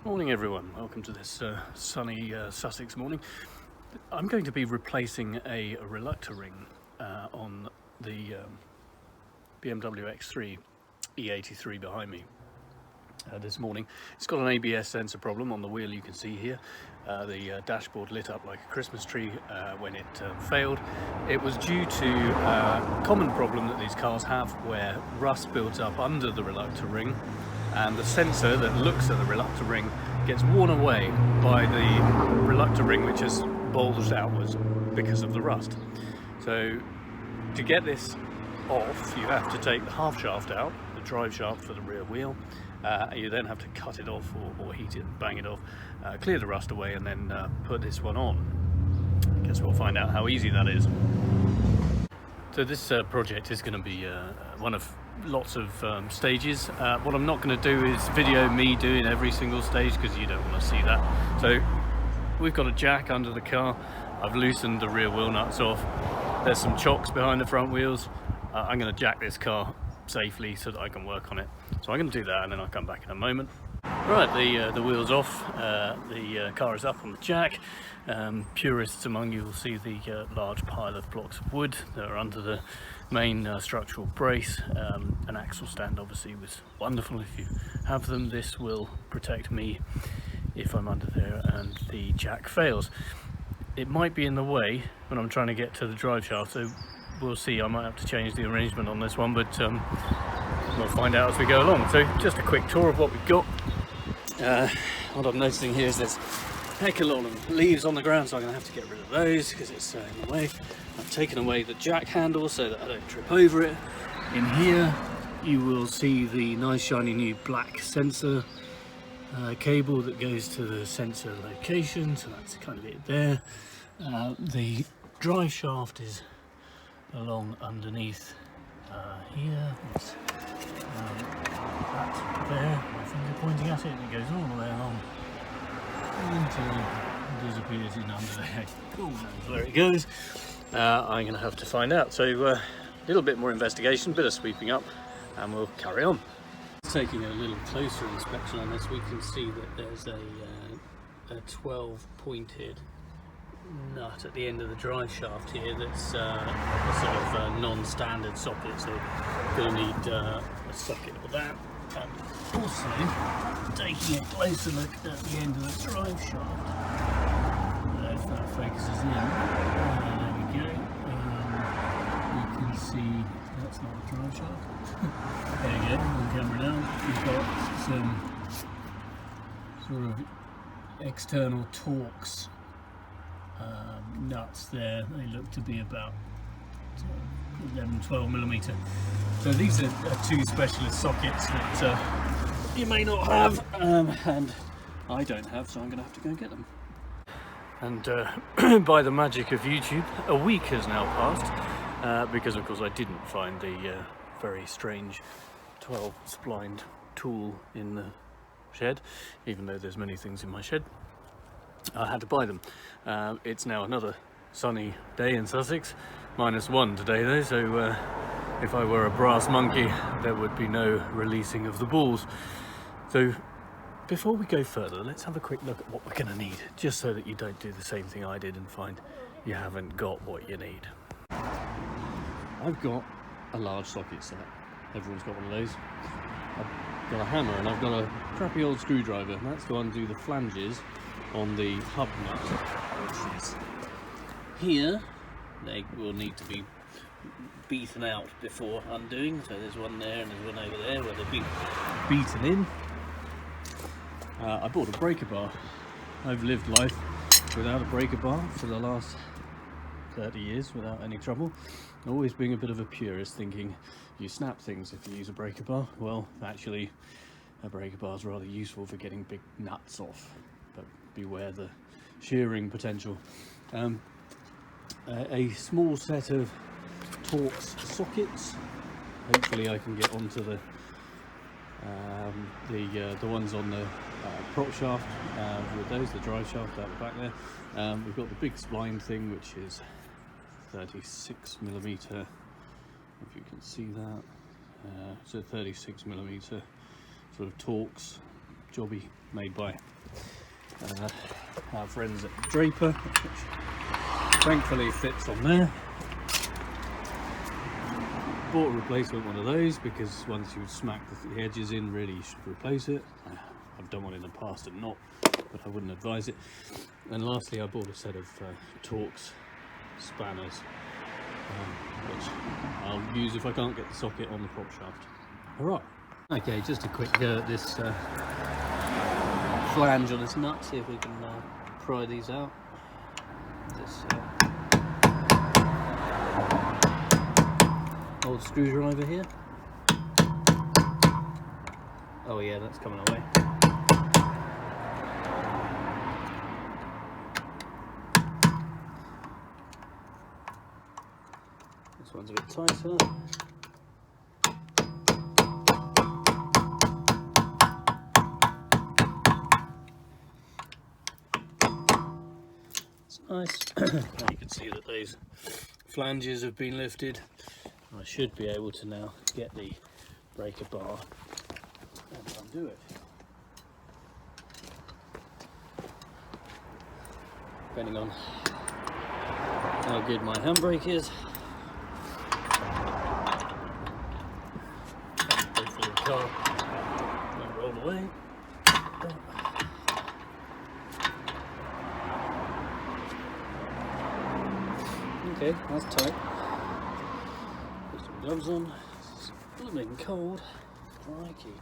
Morning everyone, welcome to this sunny Sussex morning. I'm going to be replacing a reluctor ring on the BMW X3 E83 behind me this morning. It's got an ABS sensor problem on the wheel, you can see here. The dashboard lit up like a Christmas tree when it failed. It was due to a common problem that these cars have where rust builds up under the reluctor ring, and the sensor that looks at the reluctor ring gets worn away by the reluctor ring, which has bulged outwards because of the rust. So to get this off, you have to take the half shaft out, the drive shaft for the rear wheel. You then have to cut it off or heat it, bang it off, clear the rust away, and then put this one on. I guess we'll find out how easy that is. So this project is going to be one of lots of stages. What I'm not going to do is video me doing every single stage, because you don't want to see that. So we've got a jack under the car. I've loosened the rear wheel nuts off. There's some chocks behind the front wheels. I'm going to jack this car safely so that I can work on it. So I'm going to do that and then I'll come back in a moment. Right, the wheel's off, the car is up on the jack. Purists among you will see the large pile of blocks of wood that are under the main structural brace. An axle stand obviously was wonderful if you have them. This will protect me if I'm under there and the jack fails. It might be in the way when I'm trying to get to the drive shaft, so we'll see. I might have to change the arrangement on this one, but we'll find out as we go along. So just a quick tour of what we've got. What I'm noticing here is there's a heck of a lot of leaves on the ground, so I'm going to have to get rid of those because it's in the way. I've taken away the jack handle so that I don't trip over it. In here you will see the nice shiny new black sensor cable that goes to the sensor location, so that's kind of it there. The drive shaft is along underneath here. It's that there, my finger pointing at it, and it goes all the way along until it disappears in under there. Cool, knows where it goes. I'm going to have to find out. So a little bit more investigation, bit of sweeping up, and we'll carry on. Taking a little closer inspection on this, we can see that there's a 12 pointed nut at the end of the drive shaft here that's a sort of non-standard socket, so going to need a socket for that. And also taking a closer look at the end of the drive shaft, if that focuses in, there we go. You can see that's not a drive shaft. There you go, on camera now. We've got some sort of external Torx nuts there. They look to be about 11-12 millimeter. So these are two specialist sockets that you may not have, and I don't have, so I'm going to have to go and get them. And by the magic of YouTube, a week has now passed, because of course I didn't find the very strange 12 splined tool in the shed, even though there's many things in my shed. I had to buy them. It's now another sunny day in Sussex, -1 today though, so if I were a brass monkey there would be no releasing of the balls. So before we go further, let's have a quick look at what we're going to need, just so that you don't do the same thing I did and find you haven't got what you need. I've got a large socket set. Everyone's got one of those. I've got a hammer and I've got a crappy old screwdriver, and that's to undo the flanges on the hub nut, which is here. They will need to be beaten out before undoing, so there's one there and there's one over there where they've been beaten in. I bought a breaker bar. I've lived life without a breaker bar for the last 30 years without any trouble, always being a bit of a purist, thinking you snap things if you use a breaker bar. Well, actually a breaker bar is rather useful for getting big nuts off, but beware the shearing potential. A small set of Torx sockets. Hopefully I can get onto the ones on the prop shaft with those, the drive shaft out the back there. We've got the big spline thing, which is 36 millimeter, if you can see that. So 36 millimeter sort of Torx jobby made by our friends at Draper, which thankfully fits on there. Bought a replacement one of those because once you smack the edges in, really you should replace it. I've done one in the past and not, but I wouldn't advise it. And lastly, I bought a set of Torx spanners, which I'll use if I can't get the socket on the prop shaft. Hurrah! Okay, just a quick go at this flange on this nut, see if we can pry these out. This old screwdriver here. Oh yeah, that's coming away. This one's a bit tighter. It's nice. Now you can see that those flanges have been lifted. I should be able to now get the breaker bar and undo it. Depending on how good my handbrake is. Hopefully the car won't roll away. Okay, that's tight. Put some gloves on. It's blooming cold. Crikey.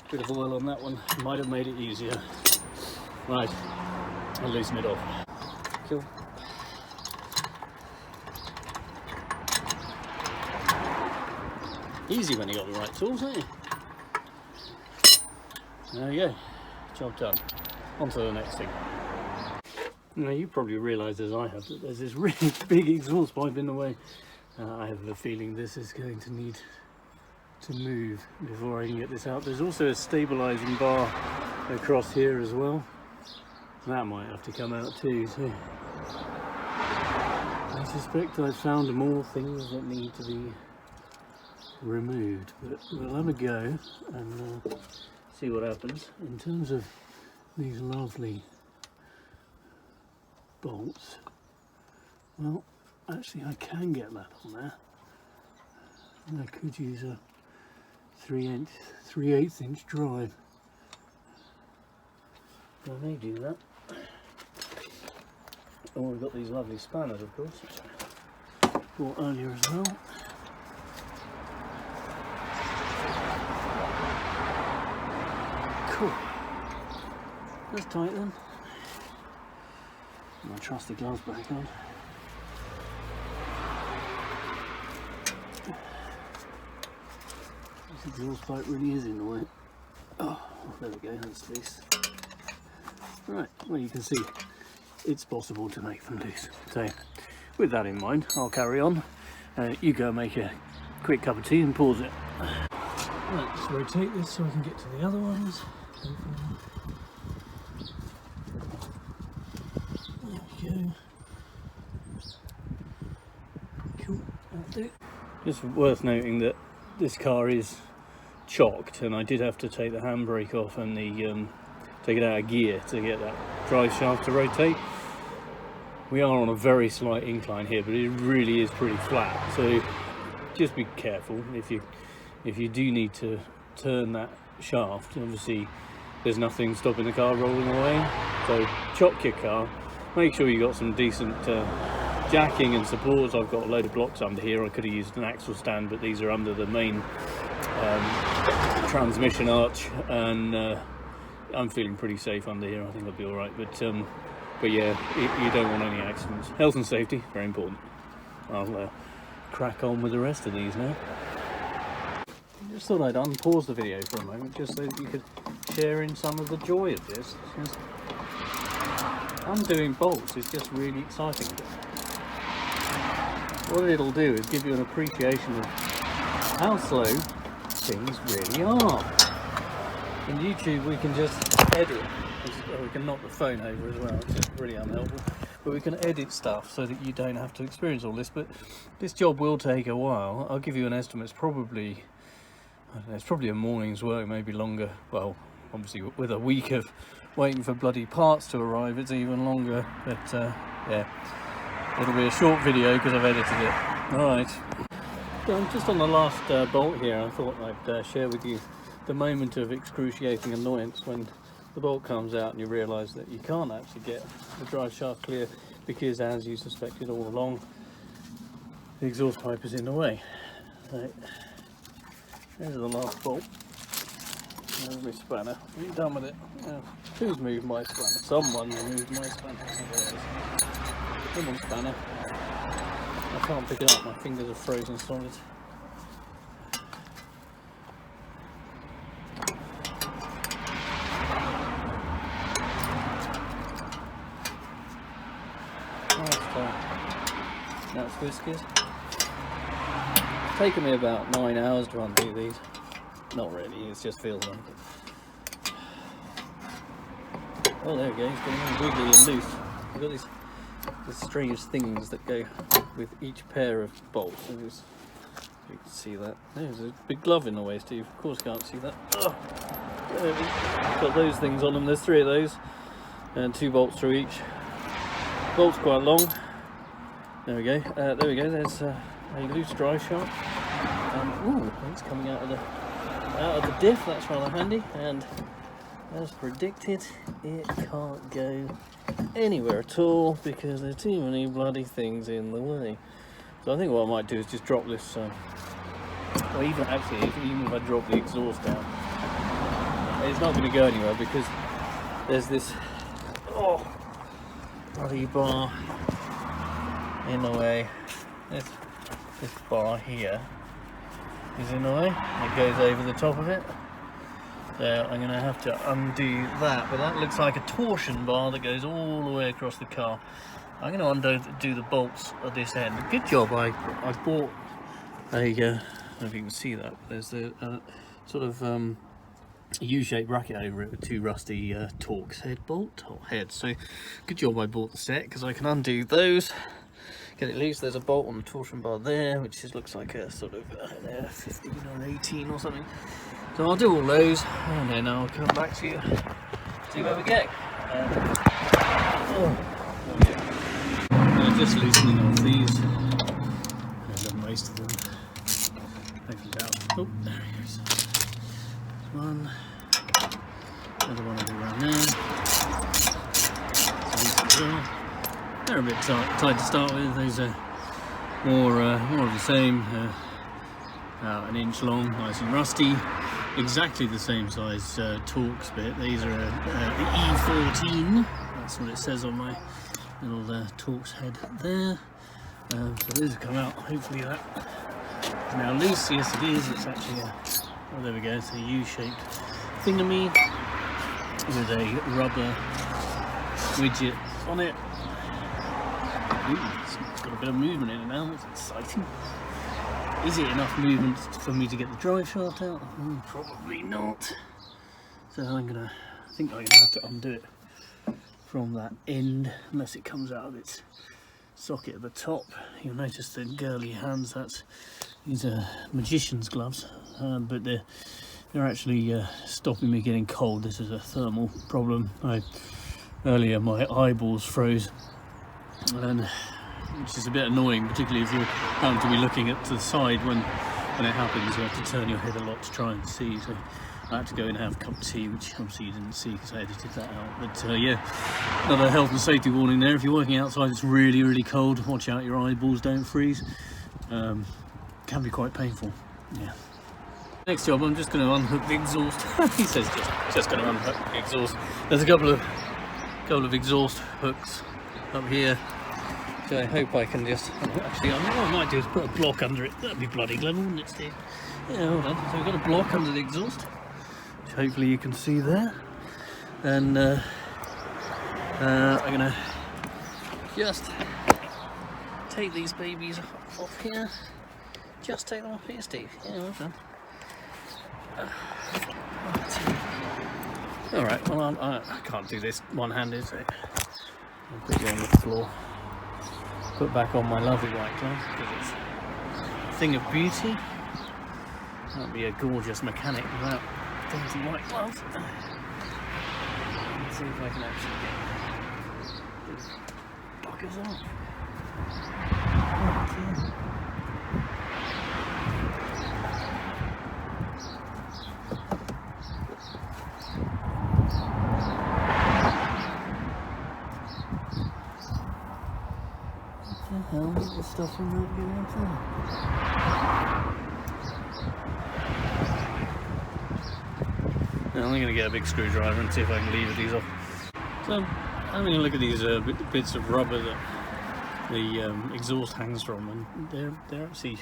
Bit of oil on that one might have made it easier. Right, I'll loosen it off. Cool. Easy when you got the right tools, ain't you? There you go, job done. On to the next thing. Now you probably realise, as I have, that there's this really big exhaust pipe in the way. I have a feeling this is going to need to move before I can get this out. There's also a stabilising bar across here as well. That might have to come out too, so I suspect I've found more things that need to be removed, but we'll have a go and see what happens. In terms of these lovely bolts, well, actually I can get that on there. I could use a 3/8 inch drive. I may do that. And we've got these lovely spanners, of course, which I bought earlier as well. Cool. That's tight then. My trusty gloves back on. This exhaust pipe really is in the way. Oh, there we go, that's loose. Right, well you can see it's possible to make them loose. So with that in mind, I'll carry on. You go make a quick cup of tea and pause it. Right, let's rotate this so I can get to the other ones. There we go. Cool, that'll do. Just worth noting that this car is chocked, and I did have to take the handbrake off and the take it out of gear to get that drive shaft to rotate. We are on a very slight incline here, but it really is pretty flat, so just be careful if you do need to turn that shaft. Obviously there's nothing stopping the car rolling away, so chock your car. Make sure you got some decent jacking and supports. I've got a load of blocks under here. I could have used an axle stand, but these are under the main transmission arch, and I'm feeling pretty safe under here. I think I'll be all right, but yeah, you don't want any accidents. Health and safety, very important. I'll crack on with the rest of these now. I just thought I'd unpause the video for a moment, just so that you could share in some of the joy of this. Undoing bolts is just really exciting. What it'll do is give you an appreciation of how slow things really are. In YouTube we can just edit. well, we can knock the phone over as well, which is really unhelpful. But we can edit stuff so that you don't have to experience all this. But this job will take a while. I'll give you an estimate. It's probably, I don't know, it's probably a morning's work, maybe longer. Well, obviously with a week of waiting for bloody parts to arrive, it's even longer. But yeah, it'll be a short video because I've edited it. All right. So I'm just on the last bolt here. I thought I'd share with you the moment of excruciating annoyance when the bolt comes out and you realise that you can't actually get the drive shaft clear because, as you suspected all along, the exhaust pipe is in the way. Right. There's the last bolt. There's my spanner. What are you done with it? Who's moved my spanner? Someone's moved my spanner. Come on, spanner. I can't pick it up, my fingers are frozen solid. That's whiskers. It's taken me about 9 hours to undo these. Not really, it just feels like it. Oh, there we go, it's getting all wiggly and loose. We've got these strange things that go with each pair of bolts. You can see that. There's a big glove in the way, Steve. Of course can't see that. Oh, got those things on them. There's 3 of those and 2 bolts through each. Bolt's quite long. There we go. There we go. There's a loose drive shaft. Ooh, it's coming out of the diff. That's rather handy. And as predicted, it can't go anywhere at all because there's too many bloody things in the way. So I think what I might do is just drop this. Or even if I drop the exhaust down, it's not going to go anywhere because there's this bloody bar in the way. This bar here is in the way. It goes over the top of it. So I'm going to have to undo that, but that looks like a torsion bar that goes all the way across the car. I'm going to undo the bolts at this end. Good job, I bought a, I don't know if you can see that, there's the sort of U-shaped bracket over it with 2 rusty Torx heads. So good job I bought the set because I can undo those, get it loose. There's a bolt on the torsion bar there, which looks like a sort of 15 or 18 or something. So I'll do all those and then I'll come back to you, see where we go. Just loosening off these. I've done most of them. Hopefully that. Oh, there he goes. One. Another one will be around there. So they're a bit tight to start with. Those are more of the same. About 1 inch long, nice and rusty. Exactly the same size Torx bit. These are the E14. That's what it says on my little Torx head there. So these have come out. Hopefully that is now loose. Yes, it is. It's actually oh, there we go. It's a U-shaped thingamy with a rubber widget on it. Ooh, it's got a bit of movement in it now. It's exciting. Is it enough movement for me to get the drive shaft out? Probably not. So I think I'm gonna have to undo it from that end, unless it comes out of its socket at the top. You'll notice the girly hands. These are magician's gloves, but they're actually stopping me getting cold. This is a thermal problem. Earlier my eyeballs froze, which is a bit annoying, particularly if you're having to be looking at to the side when it happens. You have to turn your head a lot to try and see. So I had to go and have a cup of tea, which obviously you didn't see because I edited that out. But yeah, another health and safety warning there. If you're working outside, it's really, really cold. Watch out your eyeballs don't freeze. Can be quite painful. Yeah. Next job, I'm just going to unhook the exhaust. He says just going to unhook the exhaust. There's a couple of exhaust hooks up here. So I hope I can just actually. What I might do is put a block under it. That'd be bloody clever, wouldn't it, Steve? Yeah, hold on. So we've got a block under the exhaust, which hopefully you can see there. And I'm gonna just take these babies off here. Just take them off here, Steve. Yeah, well done. Alright, well I can't do this one-handed, so I'll put you on the floor. Put back on my lovely white gloves because it's a thing of beauty. Can't be a gorgeous mechanic without fancy white gloves. Let's see if I can actually get these buggers off. What the hell is the stuff I'm not getting into? Now I'm going to get a big screwdriver and see if I can lever these off. So I'm having a look at these bits of rubber that the exhaust hangs from, and they're actually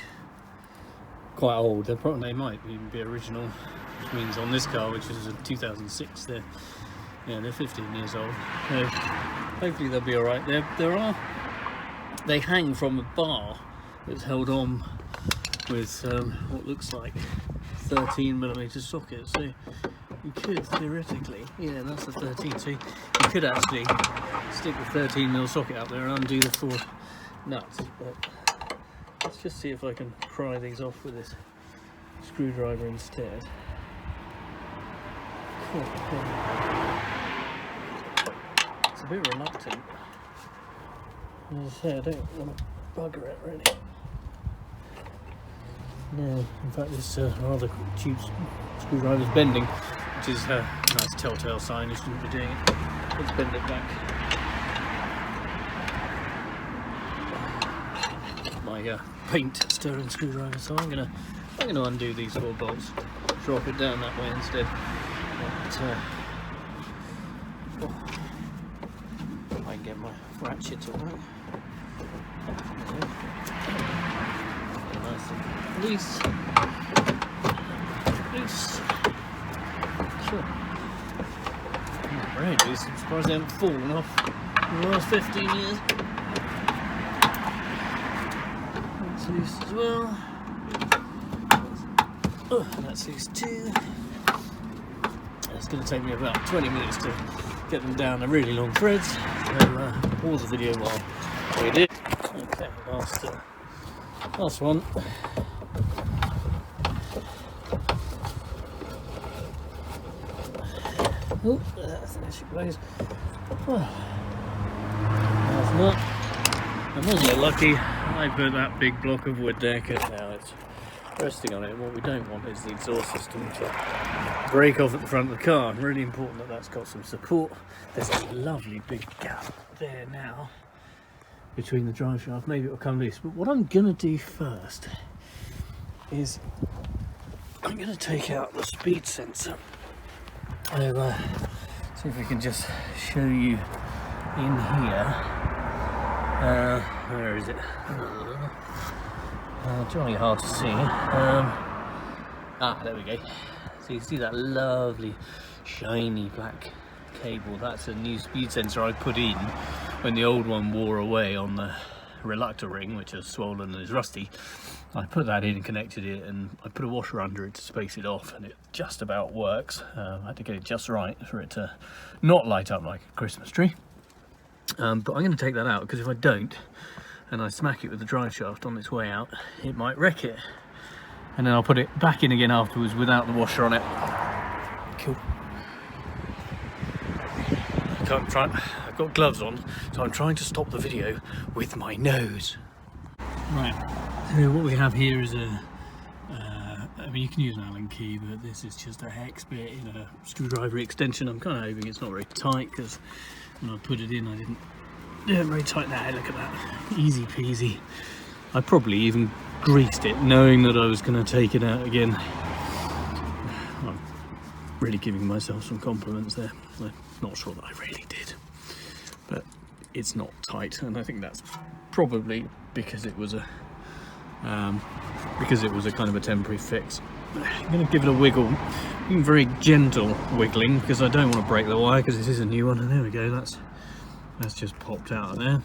quite old. They might even be original, which means on this car, which is a 2006, they're 15 years old. So hopefully they'll be all right. They hang from a bar that's held on with what looks like 13mm sockets. So you could theoretically, yeah, that's a 13. So you could actually stick the 13mm socket up there and undo the 4 nuts. But let's just see if I can pry these off with this screwdriver instead. It's a bit reluctant. As I say, I don't want to bugger it really. No, in fact this rather cheap screwdriver's bending, which is a nice telltale sign you shouldn't be doing it. Let's bend it back. My paint stirring screwdriver, so I'm gonna undo these 4 bolts, drop it down that way instead. But, I can get my ratchet to work. Nice and loose. Sure. Right, I'm surprised they haven't fallen off in the last 15 years. That's loose as well. Oh, that's loose too. It's going to take me about 20 minutes to get them down the really long threads. So pause the video while we do. Okay, last one. Oh, there she goes. Oh, that's not. I wasn't lucky. I put that big block of wood there because now it's resting on it. And what we don't want is the exhaust system to break off at the front of the car. Really important that that's got some support. There's a lovely big gap there now between the drive shaft. Maybe it'll come loose. But what I'm gonna do first is I'm gonna take out the speed sensor. I'll see if we can just show you in here. Where is it? Jolly hard to see. There we go. So you see that lovely shiny black cable. That's a new speed sensor I put in when the old one wore away on the Reluctor ring, which is swollen and is rusty. I put that in and connected it, and I put a washer under it to space it off, and it just about works. I had to get it just right for it to not light up like a Christmas tree. But I'm going to take that out, because if I don't and I smack it with the drive shaft on its way out, it might wreck it. And then I'll put it back in again afterwards without the washer on it. Cool. I've got gloves on, so I'm trying to stop the video with my nose. Right, so what we have here is I mean, you can use an Allen key, but this is just a hex bit in a screwdriver extension. I'm kind of hoping it's not very tight, because when I put it in, I didn't very tight there. Look at that, easy peasy. I probably even greased it, knowing that I was going to take it out again. I'm really giving myself some compliments there. I'm not sure that I really did, but it's not tight, and I think that's probably because it was a kind of a temporary fix. I'm going to give it a wiggle, even very gentle wiggling, because I don't want to break the wire, because this is a new one. And there we go, that's just popped out of there.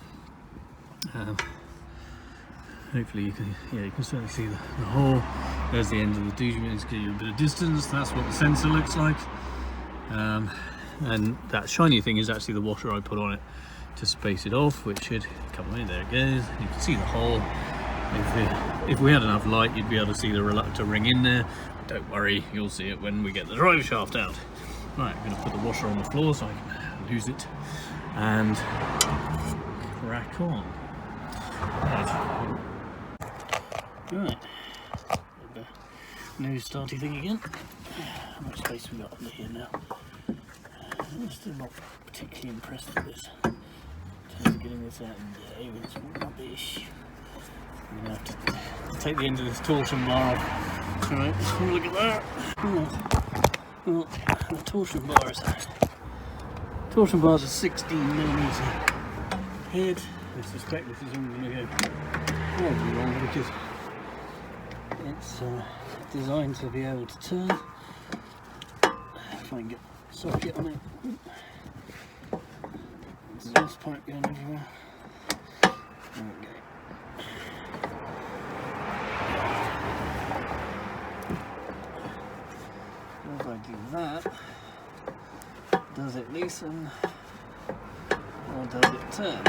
Hopefully you can certainly see the hole. There's the end of the doobie. It's giving you a bit of distance. That's what the sensor looks like. and that shiny thing is actually the washer I put on it to space it off, which should come away. There it goes. You can see the hole. If we had enough light, you'd be able to see the reluctor ring in there. Don't worry, you'll see it when we get the drive shaft out. Right, I'm going to put the washer on the floor so I can lose it and crack on. Right, the new starty thing again. How much space we got under here now? I'm still not particularly impressed with this. In terms of getting this out in day with this rubbish. I'm going to have to take the end of this torsion bar off. Alright, look at that. Well, the torsion bars are 16mm head. I suspect this is all going to go horribly wrong because it's designed to be able to turn. If I can get a socket on it. Exhaust pipe going everywhere. There we go. If I do that, does it loosen or does it turn?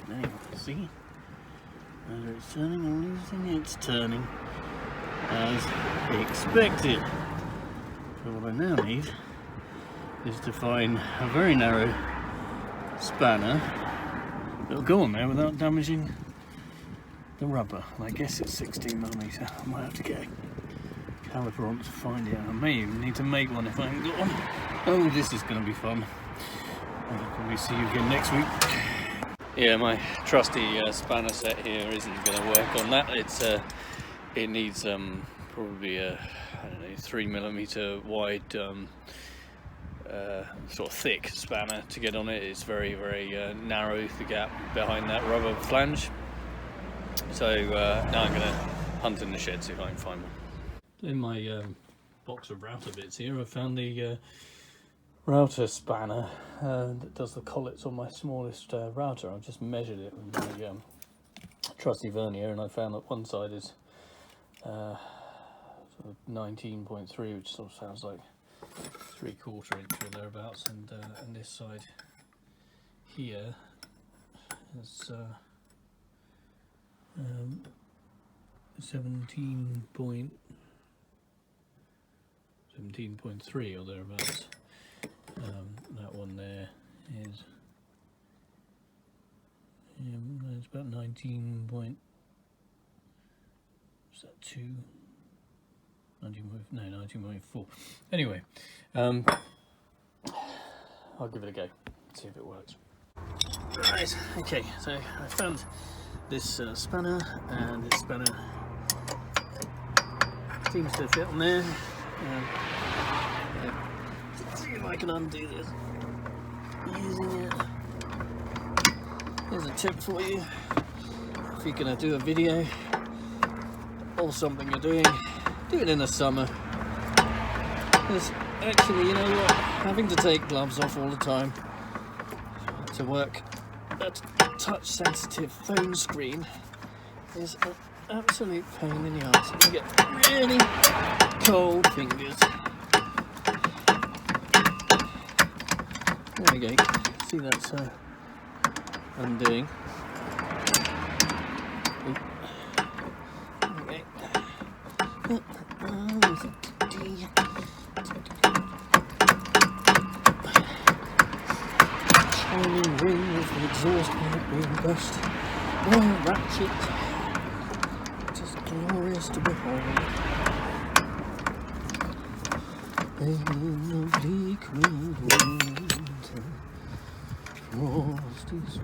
Anyway, see? Whether it's turning or loosening, it's turning as expected. So what I now need is to find a very narrow spanner that'll go on there without damaging the rubber. And I guess it's 16mm. I might have to get a caliper on to find it. I may even need to make one if I haven't got one. Oh, this is going to be fun. I'll probably see you again next week. Yeah, my trusty spanner set here isn't going to work on that. It needs probably a, I don't know, 3mm wide sort of thick spanner to get on it. It's very narrow, the gap behind that rubber flange. So now I'm going to hunt in the shed, see if I can find one. In my box of router bits here, I found the router spanner that does the collets on my smallest router. I've just measured it with my trusty vernier, and I found that one side is sort of 19.3, which sort of sounds like 3/4 inch or thereabouts, and this side here is 17.3 or thereabouts. That one there is it's about 19 point, is that 2? 19.4. Anyway, I'll give it a go, see if it works. Right, okay, so I found this spanner, and this spanner seems to fit on there. Let's see if I can undo this using it. Here's a tip for you: if you're going to do a video or something you're doing, do it in the summer. Because actually, you know what, having to take gloves off all the time to work a touch sensitive phone screen is an absolute pain in the arse. You get really cold fingers. There we go. See, that's undoing. Okay. Shining ring of the exhaust pipe being burst. Oh, ratchet. Just glorious to behold. In the bleak winter, frost is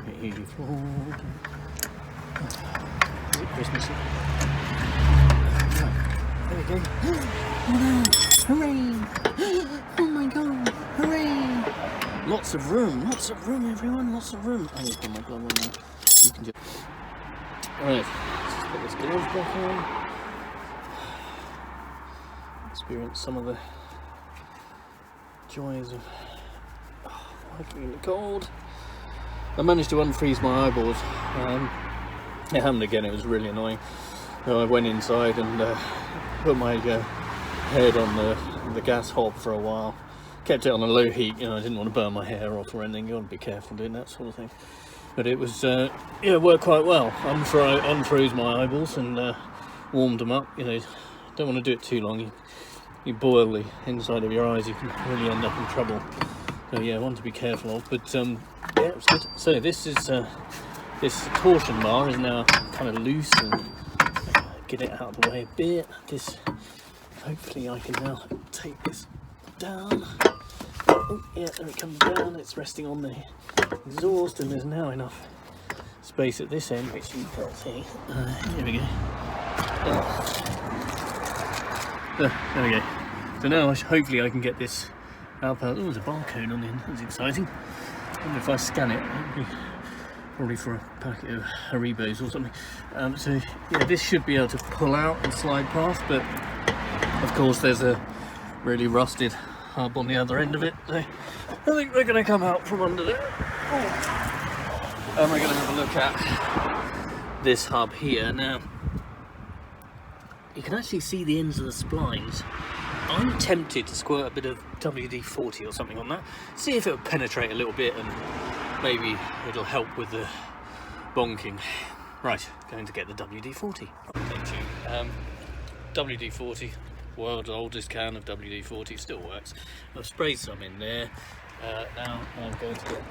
may fall. Is it Christmassy? Right, there we go. Oh no! Hooray! Oh my god! Hooray! Lots of room, everyone, lots of room. I need to put my glove on now. You can do it. Alright, let's put this glove back on. Experience some of the joys of working in the cold. I managed to unfreeze my eyeballs. It happened again, it was really annoying. So I went inside and put my head on the gas hob for a while. Kept it on a low heat, you know, I didn't want to burn my hair off or anything. You want to be careful doing that sort of thing. But it was, yeah, it worked quite well. Unfroze my eyeballs and warmed them up. You know, don't want to do it too long. You boil the inside of your eyes, you can really end up in trouble. So yeah, one to be careful of. But yeah, it was good. So this is this torsion bar is now kind of loose, and get it out of the way a bit. This, hopefully, I can now take this down. Oh yeah, there it comes down. It's resting on the exhaust, and there's now enough space at this end, which you can't see. Here we go. There we go. So now hopefully I can get this out. Oh, there's a barcode on the end. That's exciting. I wonder if I scan it. Probably for a packet of Haribos or something. So yeah, this should be able to pull out and slide past, but of course there's a really rusted hub on the other end of it. So I think we're going to come out from under there. Oh. And we're going to have a look at this hub here. Now, you can actually see the ends of the splines. I'm tempted to squirt a bit of WD-40 or something on that, see if it'll penetrate a little bit and maybe it'll help with the bonking. Right, going to get the WD-40. WD-40, world's oldest can of WD-40, still works. I've sprayed some in there. Now I'm going to get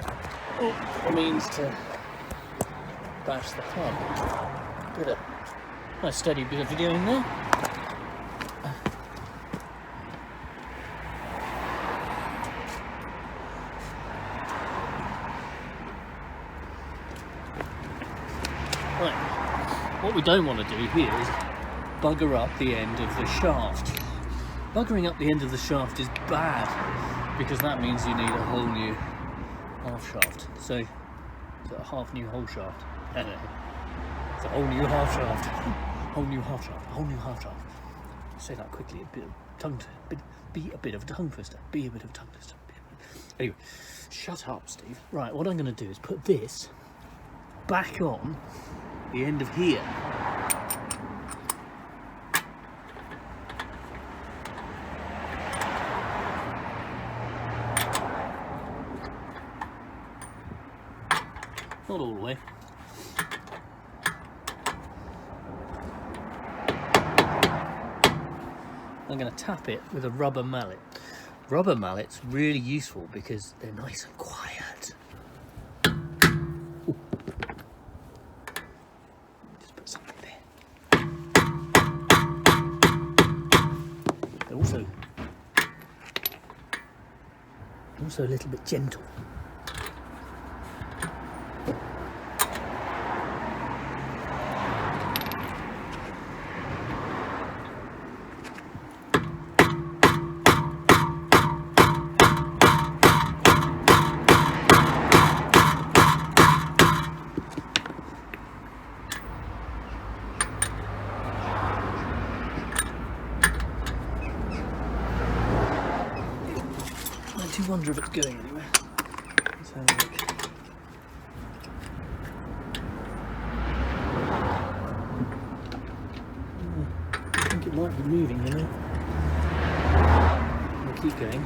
a means to bash the hub. Bit of nice steady bit of video in there. Right, what we don't want to do here is bugger up the end of the shaft. Buggering up the end of the shaft is bad, because that means you need a whole new half shaft. So, is it a half new whole shaft? It's a whole new half shaft. Whole new half shaft. Whole new half shaft. Say that quickly. A bit of tongue. Be a bit of a tongue twister. Be a bit of a tongue twister. Anyway, shut up, Steve. Right, what I'm going to do is put this back on the end of here. Not all the way. I'm going to tap it with a rubber mallet. Rubber mallet's really useful because they're nice and quiet. Ooh. Just put something there. They're also a little bit gentle. I do wonder if it's going anywhere. Let's have a look. I think it might be moving, you know. We'll keep going.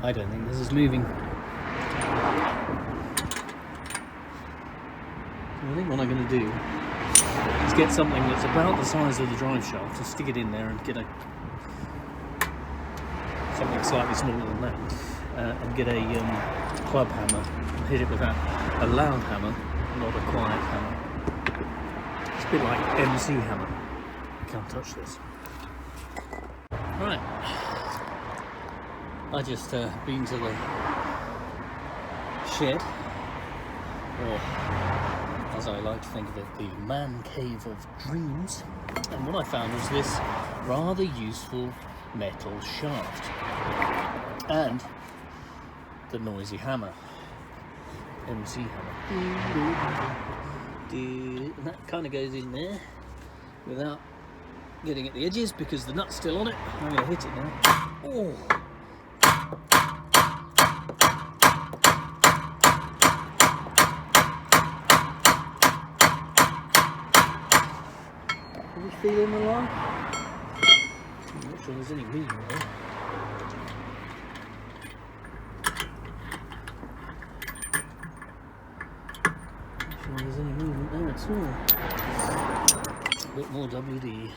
I don't think this is moving. So I think what I'm going to do is get something that's about the size of the drive shaft and stick it in there and get something slightly smaller than that, and get a club hammer and hit it with that. A loud hammer, not a quiet hammer. It's a bit like MC hammer. You can't touch this. Right. I just been to the shed, or as I like to think of it, the man cave of dreams, and what I found was this rather useful metal shaft, and the noisy hammer, MC hammer. And that kind of goes in there without getting at the edges because the nut's still on it. I'm going to hit it now. Oh. Are we feeling the line? I'm not sure there's any movement there. Not sure there's any movement there at all. A bit more WD.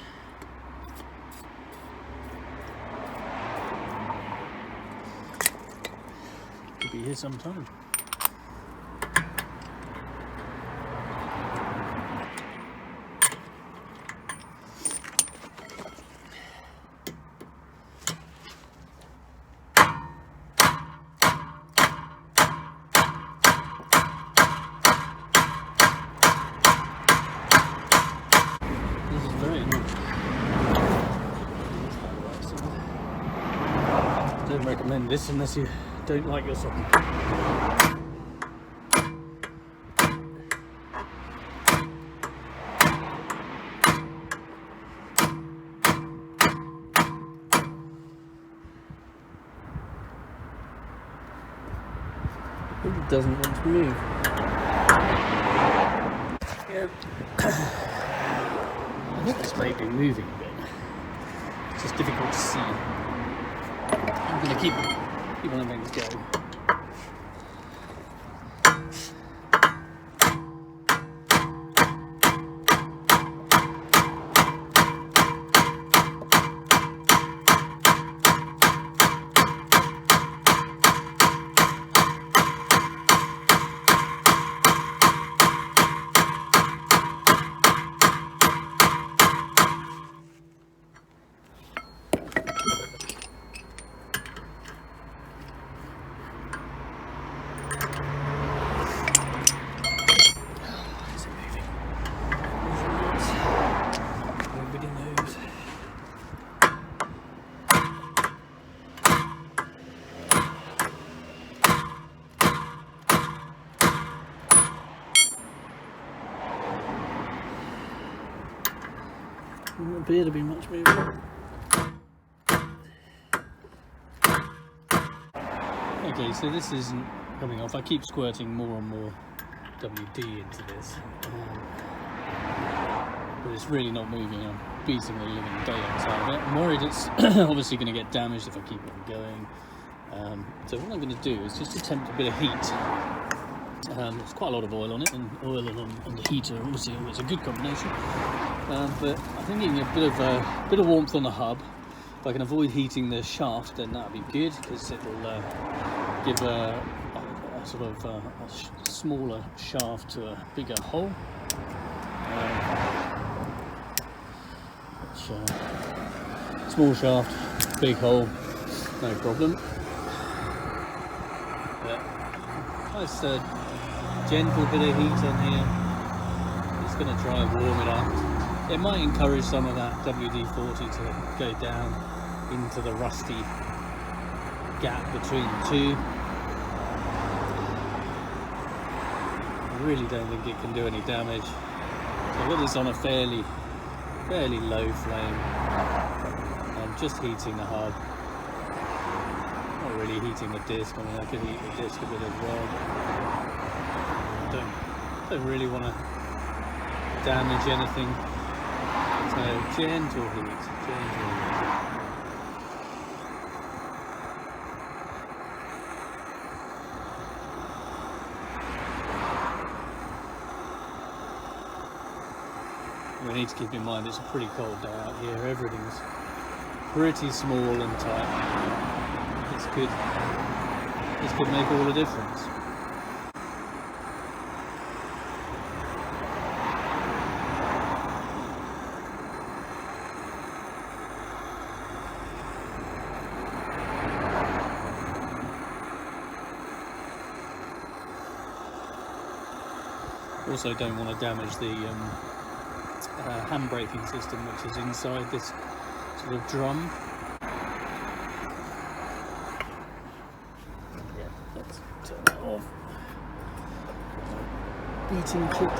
Could be here sometime. Don't recommend this unless you don't like your socket. It doesn't want to move. Yeah. I think this may be moving a bit. It's just difficult to see. I'm going to keep on letting things go. Doesn't appear to be much movement. Okay, so this isn't coming off. I keep squirting more and more WD into this, but it's really not moving. I'm beating the living daylights out of it. I'm worried it's obviously going to get damaged if I keep on going. So what I'm going to do is just attempt a bit of heat. There's quite a lot of oil on it, and oil and the heater obviously is a good combination. But I think getting a bit of warmth on the hub, if I can avoid heating the shaft, then that'll be good because it will give a sort of a smaller shaft to a bigger hole. Small shaft, big hole, no problem. But nice gentle bit of heat on here. Just going to try and warm it up. It might encourage some of that WD-40 to go down into the rusty gap between the two. I really don't think it can do any damage. So I've got this on a fairly low flame. I'm just heating the hub. Not really heating the disc. I mean, I could heat the disc a bit as well. Don't really want to damage anything. So gentle heat, gentle heat. We need to keep in mind it's a pretty cold day out here. Everything's pretty small and tight. This could make all the difference. Also don't want to damage the handbraking system which is inside this sort of drum. Let's turn that off. Beating kit.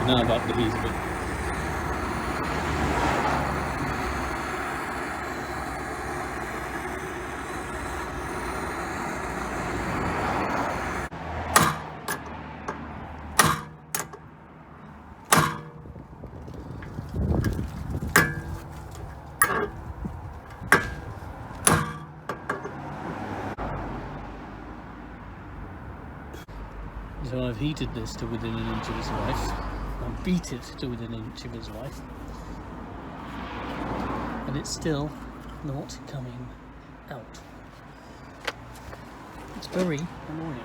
Now I've upped the heat a bit. So I've heated this to within an inch of its life. I've beat it to within an inch of its life. And it's still not coming out. It's very annoying.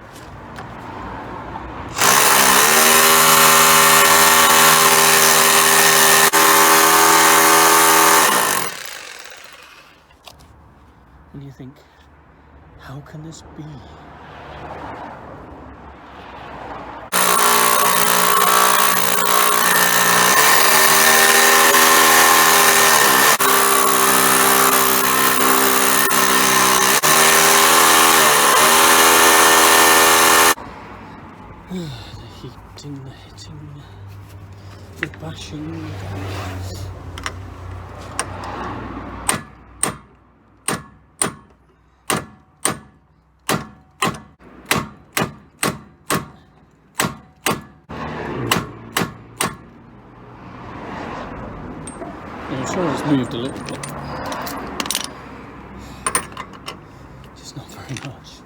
And you think, how can this be? The heating, the hitting, the bashing. I'm sure it's moved a little bit, just not very much.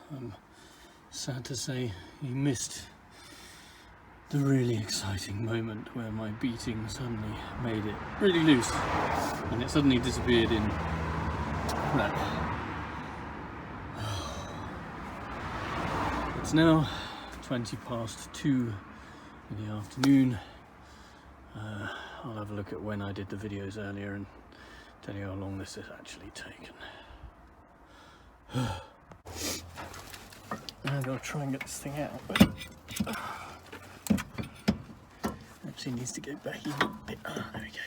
I'm sad to say you missed the really exciting moment where my beating suddenly made it really loose and it suddenly disappeared in that. It's now 2:20 in the afternoon. I'll have a look at when I did the videos earlier and tell you how long this has actually taken. I'm going to try and get this thing out. Actually needs to go back even a bit. Ah, there we go.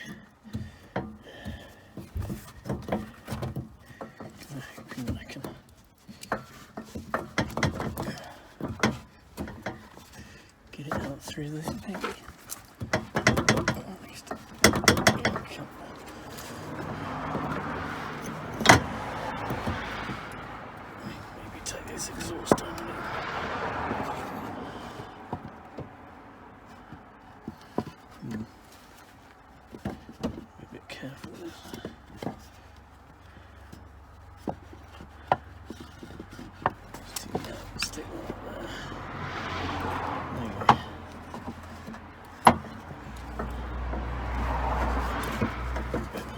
I can get it out through this thing. At least. Maybe take this exhaust down a little.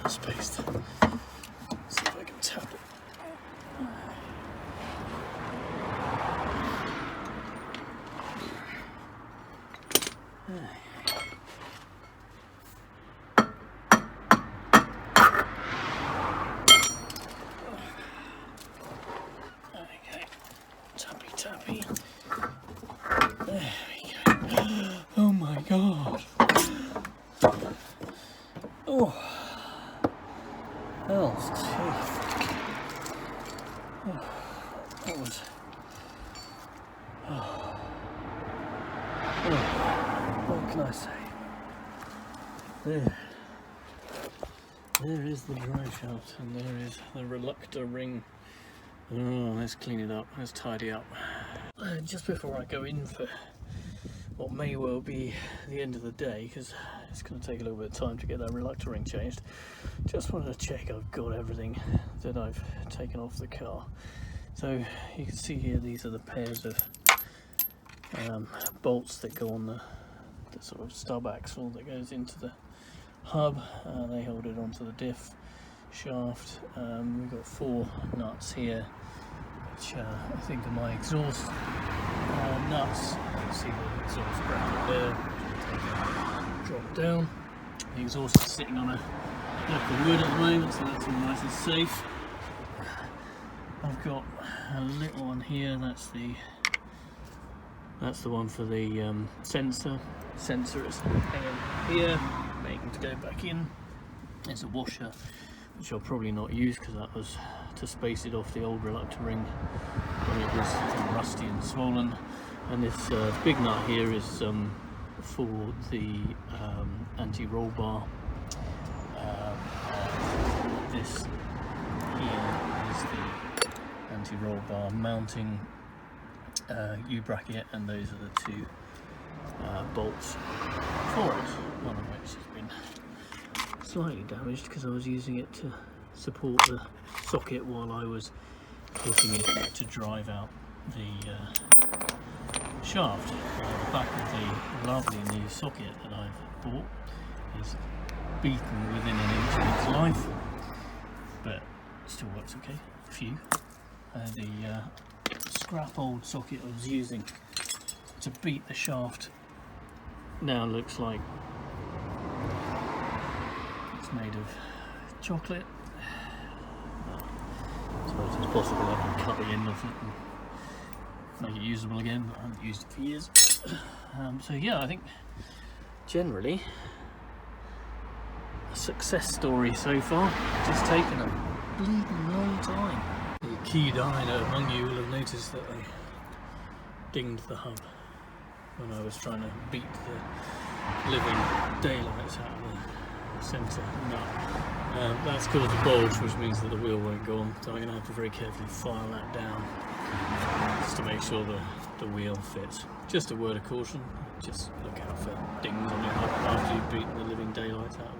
Spaced. See if I can tap it. Okay, tappy tappy. There we go. Oh my god. Oh. Hell's teeth. Oh, that was can I say? There is the drive shaft, and there is the reluctor ring. Oh, let's clean it up, let's tidy up. Just before I go in for what may well be the end of the day, because it's going to take a little bit of time to get that reluctor ring changed, just wanted to check I've got everything that I've taken off the car. So you can see here, these are the pairs of bolts that go on the sort of stub axle that goes into the hub. They hold it onto the diff shaft. We've got 4 nuts here, which I think are my exhaust nuts. You can see the exhaust bracket there. Drop down. The exhaust is sitting on a block of wood at the moment, so that's all nice and safe. I've got a little one here. That's the one for the sensor. Sensor is hanging here, waiting to go back in. There's a washer, which I'll probably not use because that was to space it off the old reluctor ring when it was rusty and swollen. And this big nut here is for the anti-roll bar. This here is the anti-roll bar mounting U-bracket, and those are the 2 bolts for it, one of which has been slightly damaged because I was using it to support the socket while I was putting it to drive out the shaft. The back of the lovely new socket that I've bought is beaten within an inch of its life, but it still works okay. Phew. The scrap old socket I was using to beat the shaft now looks like it's made of chocolate. I suppose it's possible I can cut the end off it and make it usable again, but I haven't used it for years. So yeah, I think generally a success story so far. Just taken a bleeding long time. The keen-eyed among you will have noticed that I dinged the hub when I was trying to beat the living daylights out of the centre nut. That's caused a bulge, which means that the wheel won't go on, so I'm going to have to very carefully file that down just to make sure the wheel fits. Just a word of caution, just look out for dings on your hub after you've beaten the living daylights out of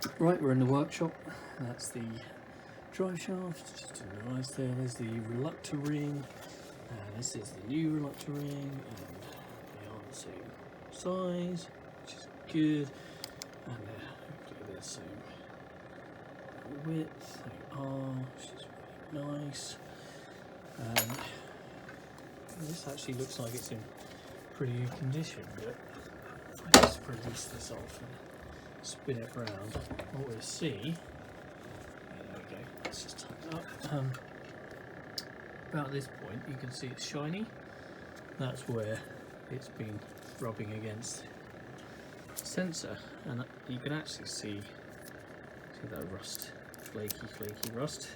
it. Right, we're in the workshop. That's the drive shaft, just to the right there. There's the reluctor ring, this is the new reluctor ring, and they are the same size, which is good, and hopefully they're the same width. They are, which is really nice. This actually looks like it's in pretty good condition, but if I just release this off and spin it round, what we'll see, there we go, let's just tighten up. About this point you can see it's shiny. That's where it's been rubbing against the sensor, and you can actually see that rust, flaky rust.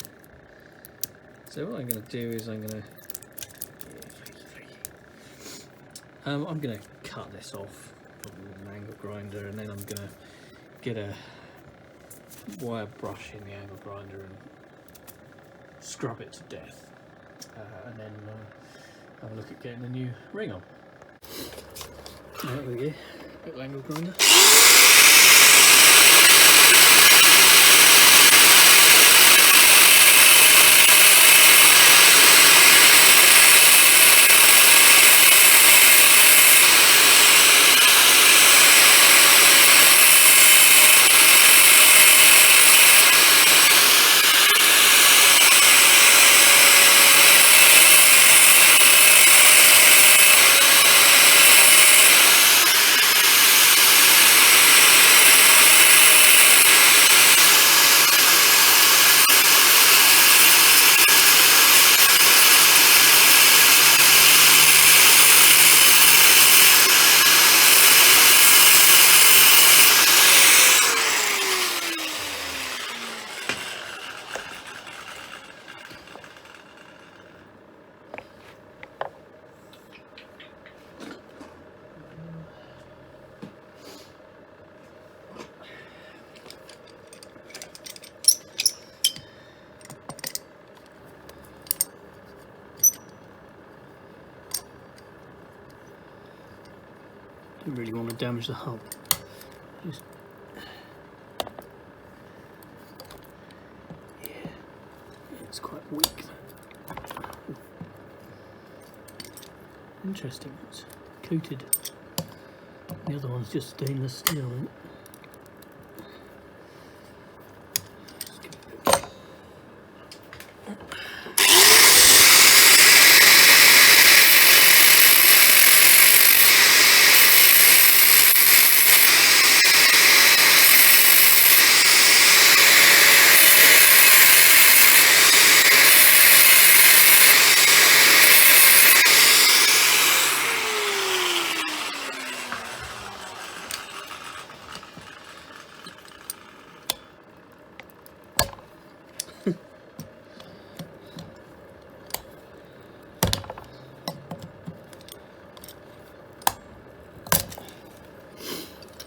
So what I'm going to do is I'm going to cut this off probably with an angle grinder, and then I'm going to get a wire brush in the angle grinder and scrub it to death, and then have a look at getting the new ring on. There we go, little angle grinder. don't really want to damage the hub. Just, yeah, it's quite weak. Interesting, it's coated. The other one's just stainless steel.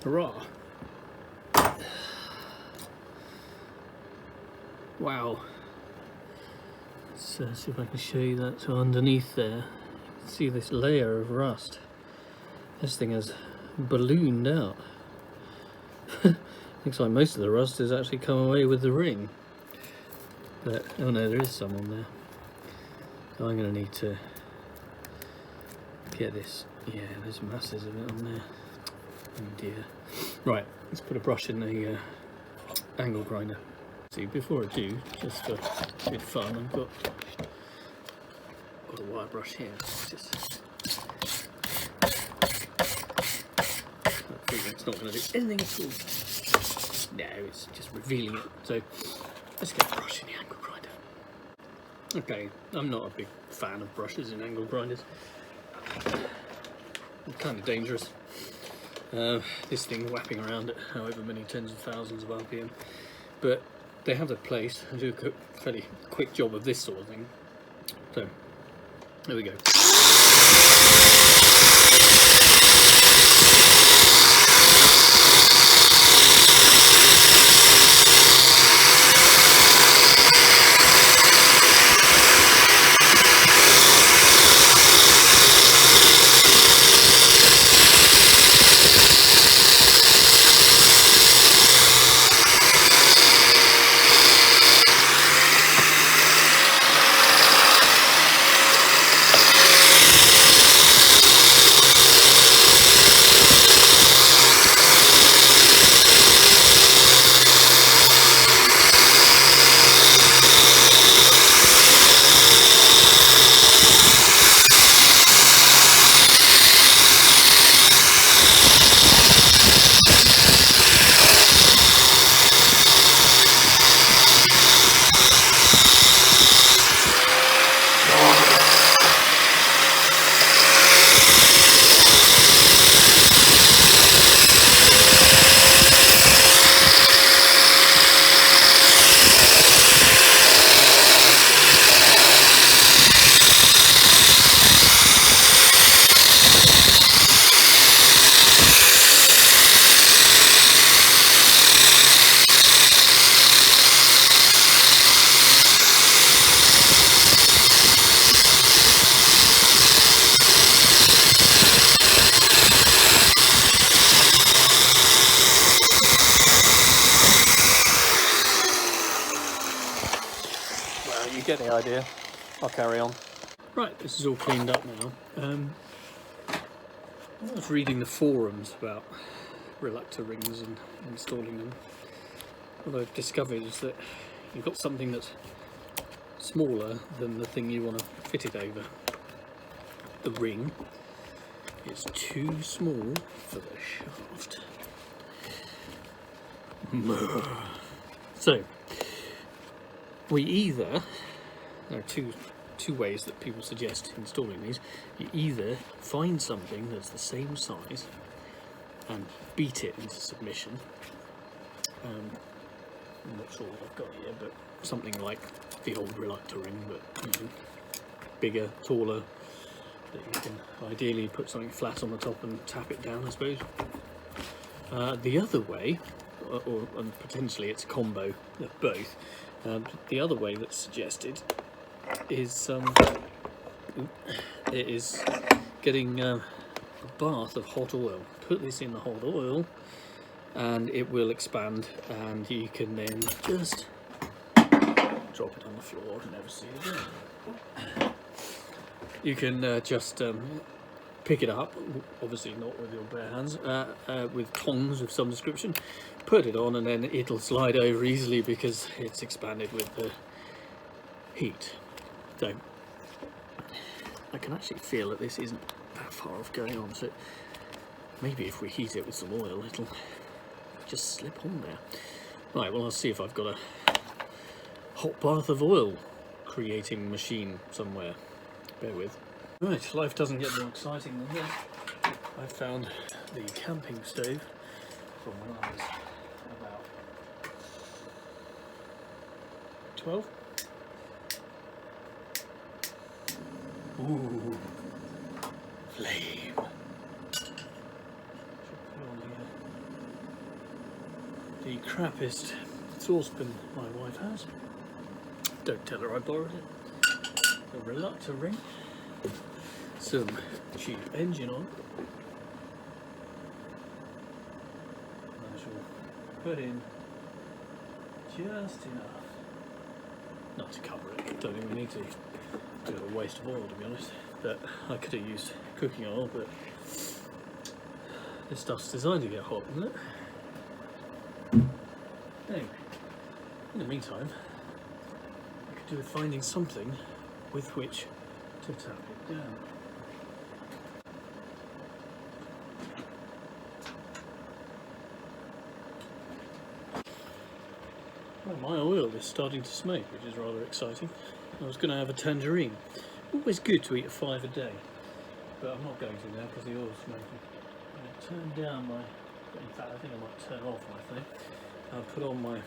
Hurrah! Wow. Let's see if I can show you that. So underneath there, you can see this layer of rust. This thing has ballooned out. Looks like most of the rust has actually come away with the ring. But, oh no, there is some on there. So I'm going to need to get this. Yeah, there's masses of it on there. Oh dear. Right, let's put a brush in the angle grinder. See, before I do, just for good fun, I've got a wire brush here. Just, it's not going to do anything at all. No, it's just revealing it. So let's get a brush in the angle grinder. Okay, I'm not a big fan of brushes in angle grinders. It's kind of dangerous. This thing whapping around at however many tens of thousands of RPM, but they have their place and do a fairly quick job of this sort of thing. So there we go. You get the idea. I'll carry on. Right, this is all cleaned up now. I was reading the forums about reluctor rings and installing them. What I've discovered is that you've got something that's smaller than the thing you want to fit it over. The ring is too small for the shaft. So, we either, there are two ways that people suggest installing these. You either find something that's the same size and beat it into submission. I'm not sure what I've got here, but something like the old reluctor ring, but you know, bigger, taller, that you can ideally put something flat on the top and tap it down, I suppose. The other way, and potentially it's a combo of both, the other way that's suggested is getting a bath of hot oil. Put this in the hot oil and it will expand, and you can then just drop it on the floor and never see it again. You can just pick it up, obviously not with your bare hands, with tongs of some description, put it on, and then it'll slide over easily because it's expanded with the heat. So I can actually feel that this isn't that far off going on, so maybe if we heat it with some oil it'll just slip on there. Right, well, I'll see if I've got a hot bath of oil creating machine somewhere. Bear with. Right, life doesn't get more exciting than this. I found the camping stove from when I was about 12. Ooh, flame. Should put on the crappiest saucepan my wife has. Don't tell her I borrowed it. A reluctor ring. Some cheap engine oil. I shall put in just enough. Not to cover it. Don't think we need to do a waste of oil, to be honest. But I could have used cooking oil, but this stuff's designed to get hot, isn't it? Anyway, in the meantime, I could do with finding something with which to tap it down. Well, my oil is starting to smoke, which is rather exciting. I was going to have a tangerine. Always good to eat a 5 a day, but I'm not going to now because the oil's smoking. I'm going to turn down my, in fact I think I might turn off my thing. I'll put on my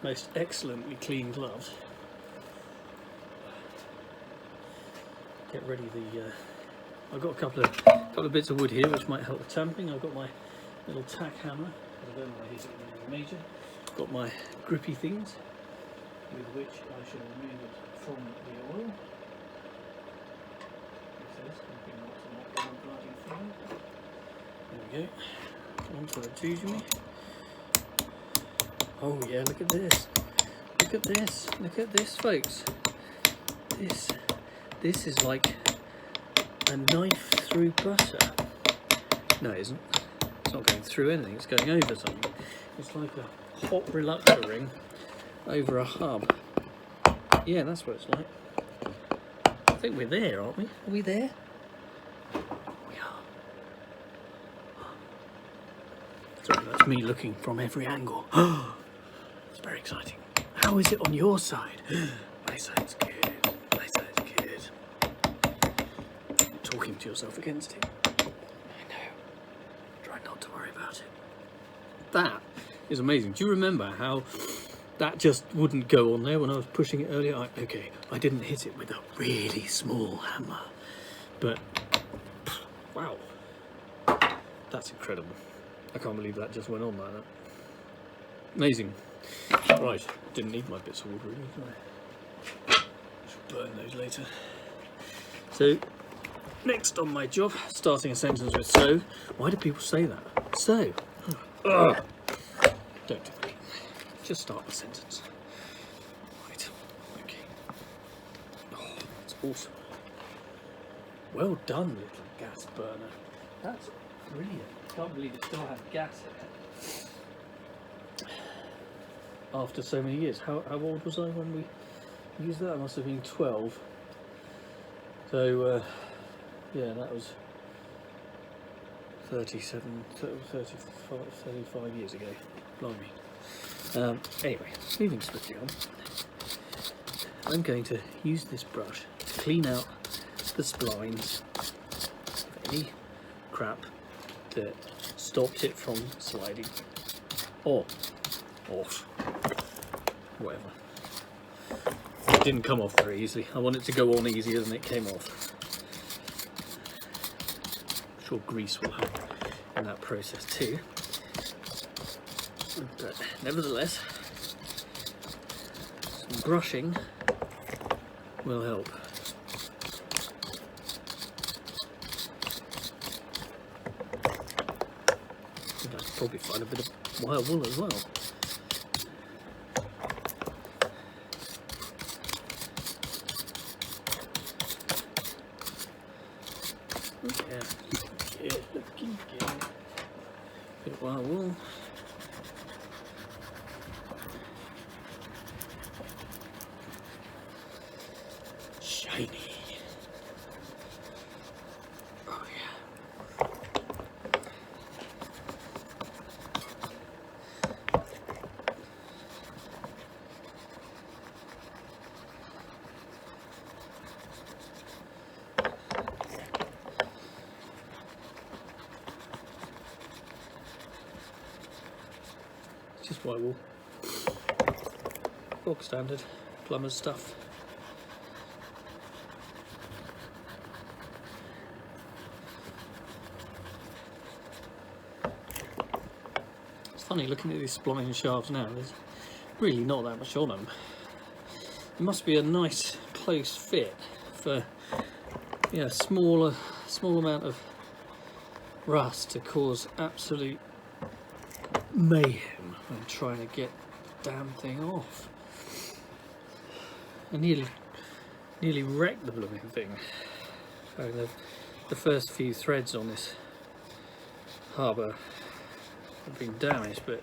most excellently clean gloves. Get ready the, I've got a couple of bits of wood here which might help the tamping. I've got my little tack hammer, I don't know why he's major. Got my grippy things with which I shall remove it from the oil. There we go. Onto the tubing. Oh yeah, look at this. Look at this. Look at this, folks. This is like a knife through butter. No, it isn't. It's not going through anything, it's going over something. It's like a hot reluctor ring over a hub. Yeah, that's what it's like. I think we're there, aren't we? Are we there? We are. Sorry, that's me looking from every angle. It's very exciting. How is it on your side? My side's good. My side's good. You're talking to yourself against it. I know. Try not to worry about it. That is amazing. Do you remember how that just wouldn't go on there when I was pushing it earlier? Okay, I didn't hit it with a really small hammer, but wow, that's incredible. I can't believe that just went on like that. Amazing. Right, didn't need my bits of wood really, did I? I shall burn those later. So, next on my job, starting a sentence with so. Why do people say that? So. Ugh. Don't do that. Just start the sentence. Right. Okay. Oh, that's awesome. Well done, little gas burner. That's brilliant. Can't believe it still has gas in it. After so many years. How old was I when we used that? I must have been 12. So, yeah, that was 35 years ago. Blimey. Anyway, moving swiftly on. I'm going to use this brush to clean out the splines of any crap that stopped it from sliding or off. Whatever. It didn't come off very easily. I want it to go on easier than it came off. I'm sure grease will help in that process too. But nevertheless, some brushing will help. Probably find a bit of wire wool as well. Yeah, looking good. Bit of wire wool. Shiny. Oh yeah. It's just white wool. Bog standard plumber's stuff. Funny looking at these spline shafts now, there's really not that much on them. It must be a nice close fit for small amount of rust to cause absolute mayhem when trying to get the damn thing off. I nearly wrecked the blooming thing. The first few threads on this harbour have been damaged, but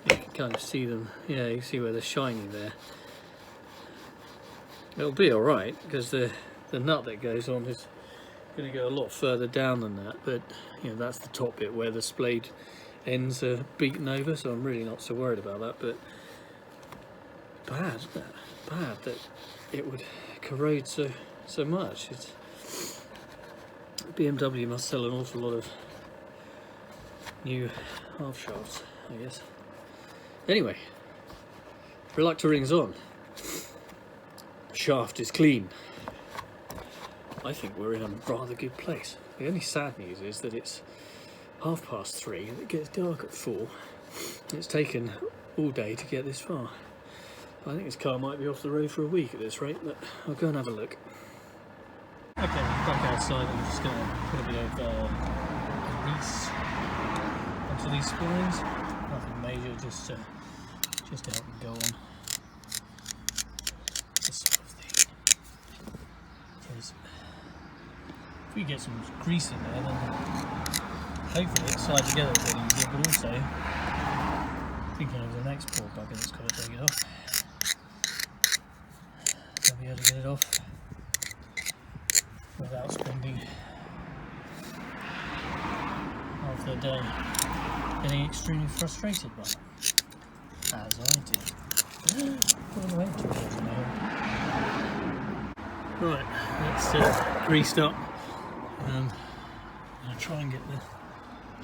you can kind of see them. Yeah, you can see where they're shiny there. It'll be alright because the nut that goes on is going to go a lot further down than that, but that's the top bit where the splayed ends are beaten over, so I'm really not so worried about that. But bad that it would corrode so much. BMW must sell an awful lot of new half shafts, I guess. Anyway, reluctor ring's on. The shaft is clean. I think we're in a rather good place. The only sad news is that it's 3:30 and it gets dark at 4. It's taken all day to get this far. I think this car might be off the road for a week at this rate, but I'll go and have a look. Okay, back outside. I'm just going to put a bit of grease onto these splines. Nothing major, just to help them go on. This sort of thing. Because if we get some grease in there, then hopefully it'll slide together a bit easier. But also thinking of the next poor bugger that's got to take it off. I'll be able to get it off without spending half the day getting extremely frustrated by it, as I did. Right, that's greased up. I'm going to try and get the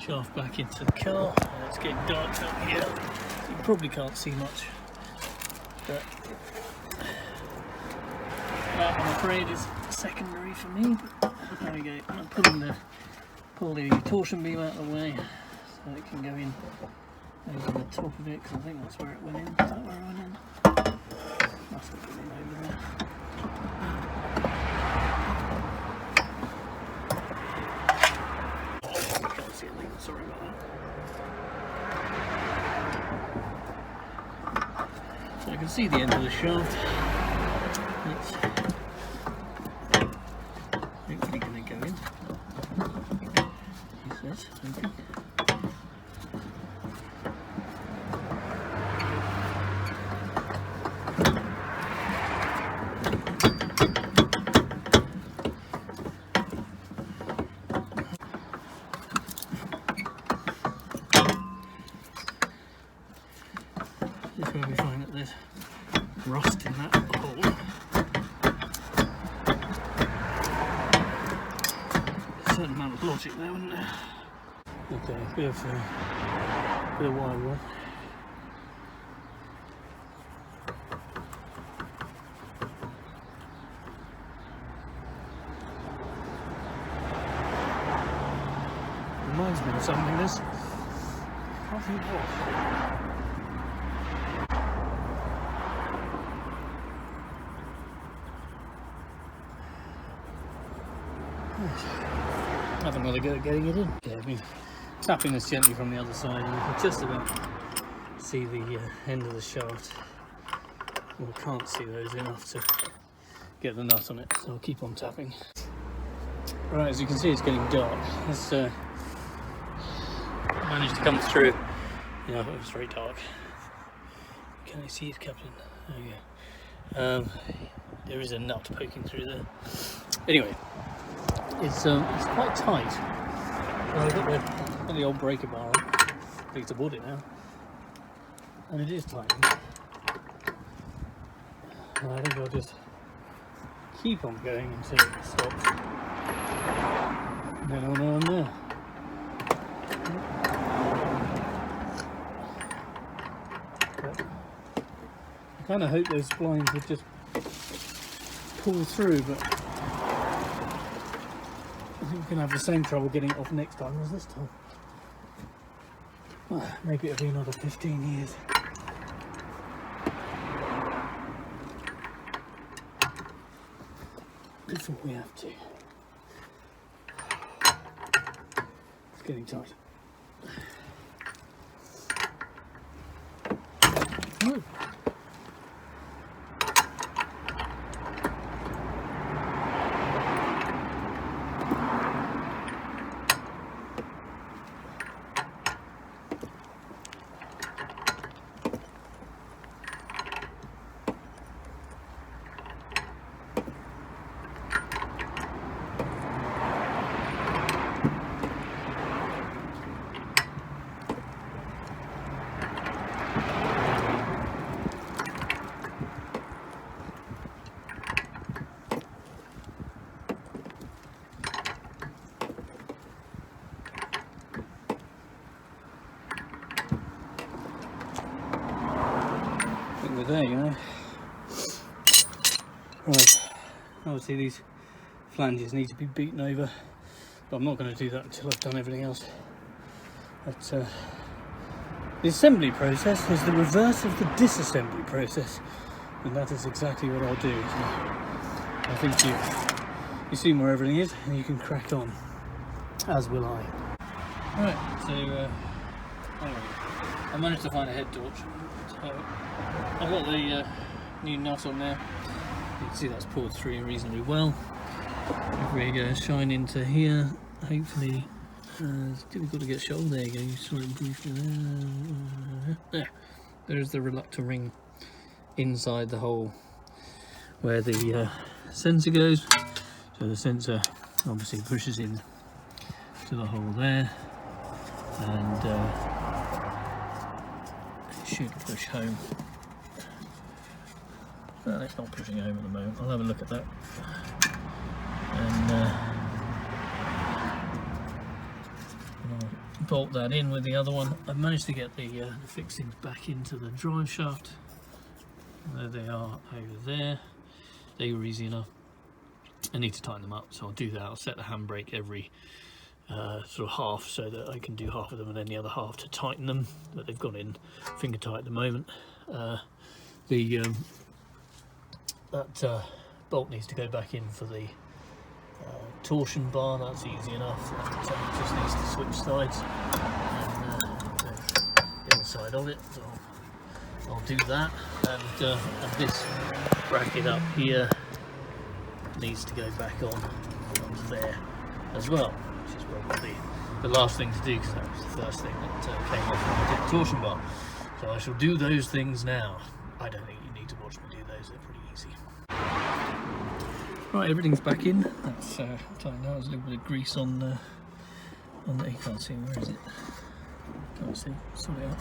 shaft back into the car. It's getting dark up here. You probably can't see much, but that, I'm afraid, is secondary for me. But there we go. I'm pull the torsion beam out of the way so it can go in over the top of it, because I think that's where it went in. Is that where it went in? Must have been in over there. Can't see anything. Sorry about that. So I can see the end of the shaft. It's hopefully going to go in. Use this, maybe. This is where we find that there's rust in that hole. A certain amount of logic there, wouldn't there? Okay, bit of wire wool. Reminds me of something, this. I can't think what. Have another go at getting it in. Yeah, tapping this gently from the other side, and you can just about see the end of the shaft. Well, I can't see those enough to get the nut on it, so I'll keep on tapping. Right, as you can see, it's getting dark. Let's managed to come through. Yeah, it was very dark. Can I see it, Captain? There you go. There is a nut poking through there. Anyway, it's quite tight. I've got the old breaker bar on. I think it's aboard it now, and it is tight. And I think I'll just keep on going until it stops. And then I'll know I'm there. But I kind of hope those splines would just pull through, but I think we're going to have the same trouble getting it off next time as this time. Well, maybe it'll be another 15 years. Before we have to. It's getting tight. Oh. There you go. Right, obviously these flanges need to be beaten over, but I'm not going to do that until I've done everything else. But the assembly process is the reverse of the disassembly process, and that is exactly what I'll do. So I think you've seen where everything is, and you can crack on, as will I. Right, so anyway, I managed to find a head torch. So I've got the new nut on there. You can see that's pulled through reasonably well. If we shine into here, hopefully, difficult to get shot. There you go, you saw it briefly there. There's the reluctor ring inside the hole where the sensor goes. So the sensor obviously pushes in to the hole there, and it should push home. Well, it's not pushing home at the moment. I'll have a look at that. And I'll bolt that in with the other one. I've managed to get the fixings back into the drive shaft. There they are over there. They were easy enough. I need to tighten them up, so I'll do that. I'll set the handbrake every sort of half, so that I can do half of them and then the other half to tighten them. But they've gone in finger tight at the moment. That bolt needs to go back in for the torsion bar. That's easy enough. That just needs to switch sides and the other side of it. So I'll do that, and this bracket up here needs to go back on there as well, which is probably the last thing to do, because that was the first thing that came off when I did the torsion bar. So I shall do those things now. I don't think you need to watch me do those, they're pretty easy. Right, everything's back in. That's tightened out. There's a little bit of grease on the you can't see, where is it? Can't see, sort it out.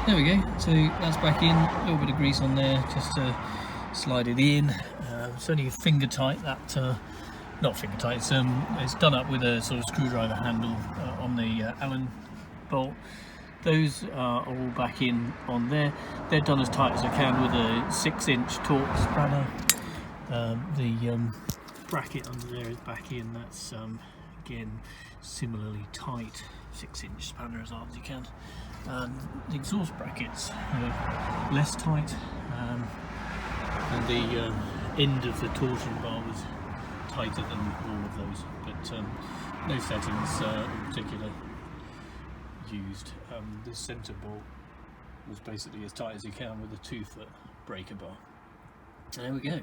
There we go, so that's back in, a little bit of grease on there just to slide it in. It's only finger tight, that, not finger tight, it's done up with a sort of screwdriver handle on the Allen bolt. Those are all back in on there. They're done as tight as I can with a 6-inch Torx spanner. The bracket under there is back in. That's again similarly tight, 6-inch spanner as hard as you can. The exhaust brackets are less tight, and the end of the torsion bar was tighter than all of those, but no settings in particular used. This centre bolt was basically as tight as you can with a 2-foot breaker bar. And there we go,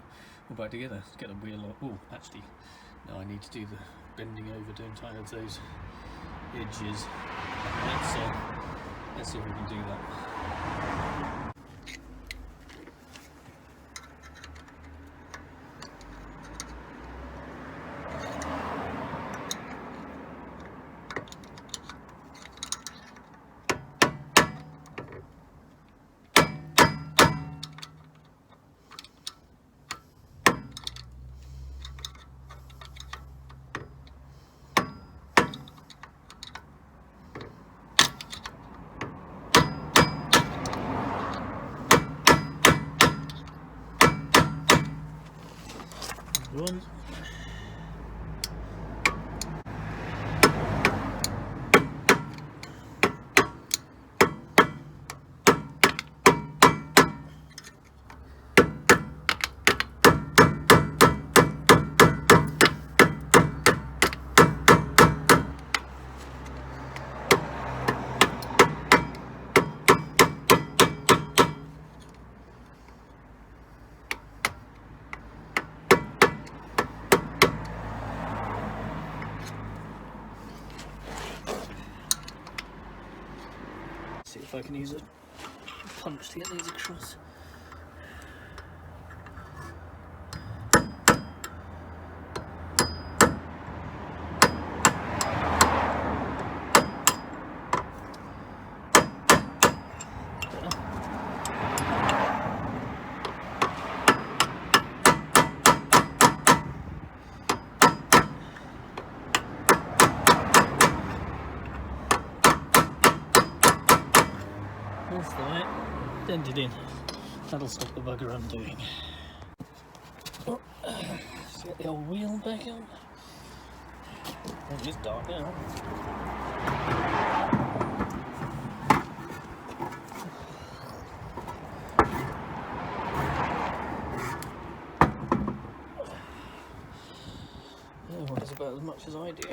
all back together. Let's get the wheel off. Oh, actually, no, I need to do the bending over, don't I, of those edges. Let's see if we can do that. One. See if I can use a punch to get these across. That's right, dented in. That'll stop the bugger undoing. Oh, let's get the old wheel back on. It is dark now. That weighs about as much as I do.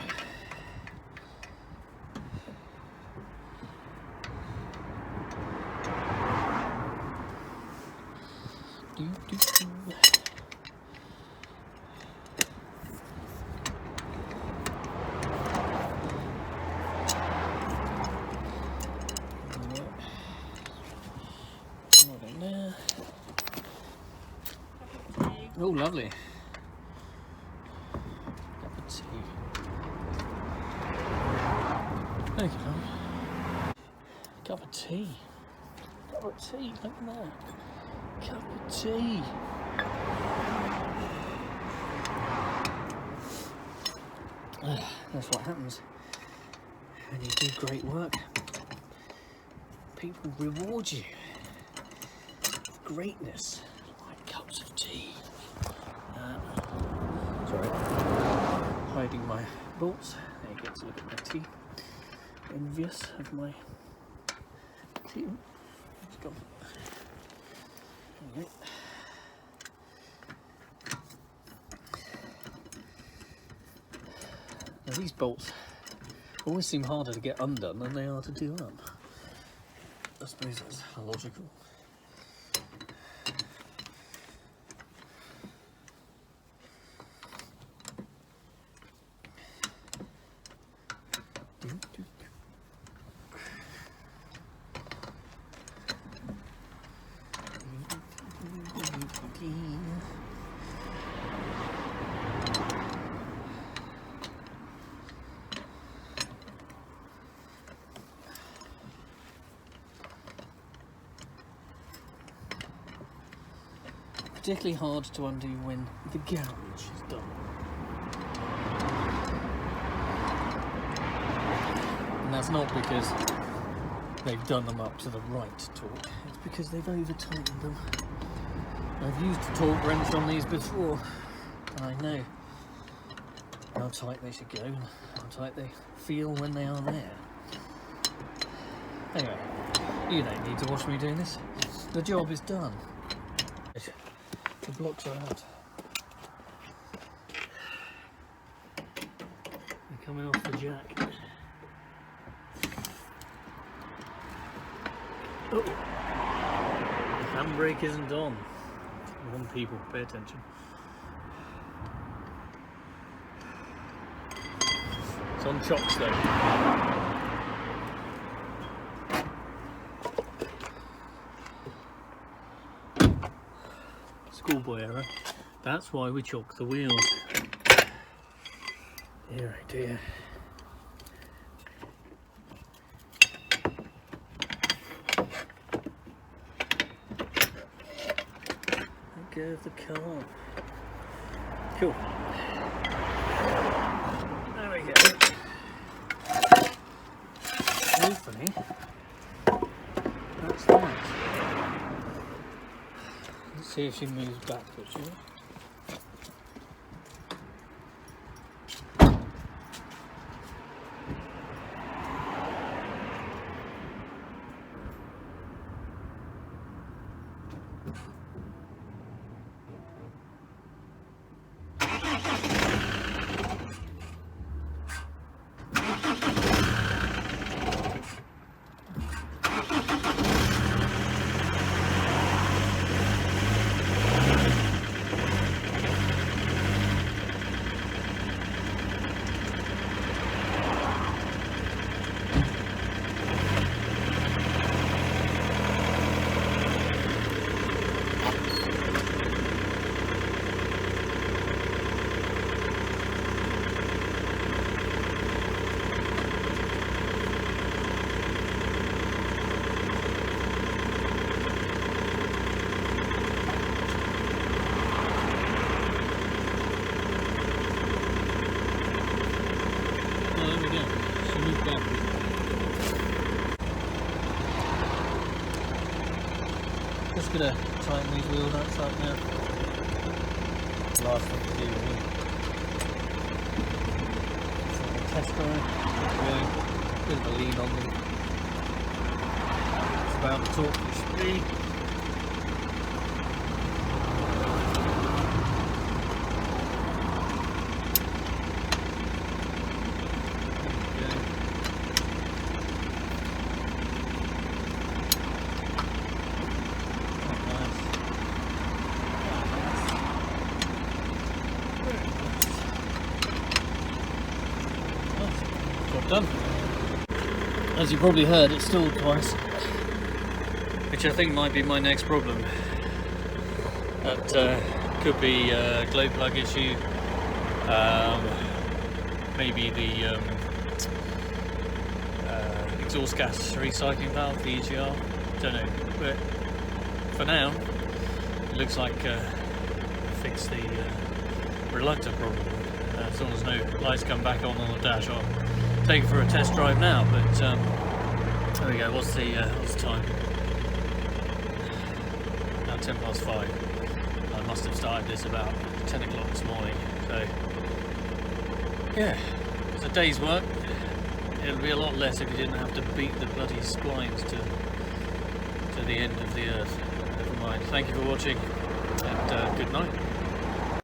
Oh, lovely. Cup of tea. Thank you, Tom. Cup of tea. Cup of tea, look at that. Cup of tea. That's what happens when you do great work. People reward you with greatness, like cups of tea. Sorry, hiding my bolts. There you get to look at my tea. Envious of my tea. It's gone. Anyway. Now these bolts always seem harder to get undone than they are to do up. I suppose that's logical. Particularly hard to undo when the gouge is done. And that's not because they've done them up to the right torque, it's because they've over-tightened them. I've used a torque wrench on these before, and I know how tight they should go and how tight they feel when they are there. Anyway, you don't need to watch me doing this. The job is done. The blocks are out. coming off the jack. Oh, the handbrake isn't on. Come on, people, pay attention. It's on chocks though. Schoolboy error. That's why we chock the wheels. Dear, oh dear. Let go of the car. Cool. There we go. Hopefully, that's that. Let's see if she moves backwards. Yeah? Just gonna tighten these wheel nuts up now. Last thing to do here. Test drive. Bit of a lean on them. It's about the torque it should be. Done. As you probably heard, it stalled twice, which I think might be my next problem. That could be a glow plug issue, maybe the exhaust gas recycling valve, the EGR, don't know, but for now it looks like fixed the reluctor problem. As long as no lights come back on the dash, I'll take it for a test drive now. But there we go. What's the time? Now 5:10. I must have started this about 10 o'clock this morning. So yeah, it's a day's work. It'll be a lot less if you didn't have to beat the bloody splines to the end of the earth. Never mind. Thank you for watching, and good night.